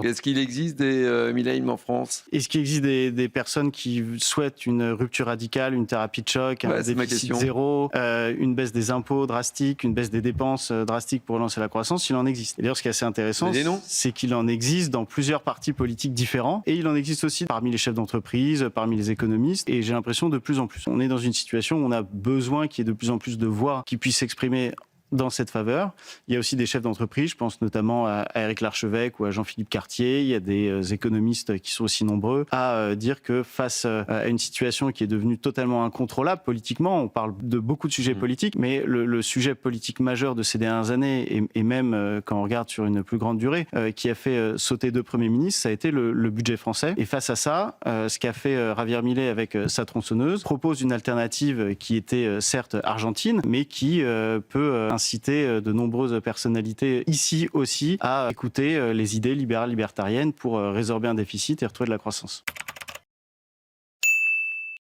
Est-ce qu'il existe des millennials en France? Est-ce qu'il existe des personnes qui souhaitent une rupture radicale, une thérapie de choc, un C'est ma déficit question. zéro, une baisse des impôts drastique, une baisse des dépenses drastique pour relancer la croissance? Il en existe. Et d'ailleurs, ce qui est assez intéressant, c'est qu'il en existe dans plusieurs partis politiques différents, et il en existe aussi parmi les chefs d'entreprise, parmi les économistes, et j'ai l'impression de plus en plus. On est dans une situation où on a besoin qu'il y ait de plus en plus de voix qui puissent s'exprimer dans cette faveur. Il y a aussi des chefs d'entreprise, je pense notamment à Éric Larchevêque ou à Jean-Philippe Cartier. Il y a des économistes qui sont aussi nombreux à dire que face à une situation qui est devenue totalement incontrôlable politiquement, on parle de beaucoup de sujets politiques, mais le sujet politique majeur de ces dernières années, et même quand on regarde sur une plus grande durée, qui a fait sauter 2 premiers ministres, ça a été le budget français. Et face à ça, ce qu'a fait Javier Milei avec sa tronçonneuse propose une alternative qui était certes argentine, mais qui peut inciter de nombreuses personnalités ici aussi à écouter les idées libérales libertariennes pour résorber un déficit et retrouver de la croissance.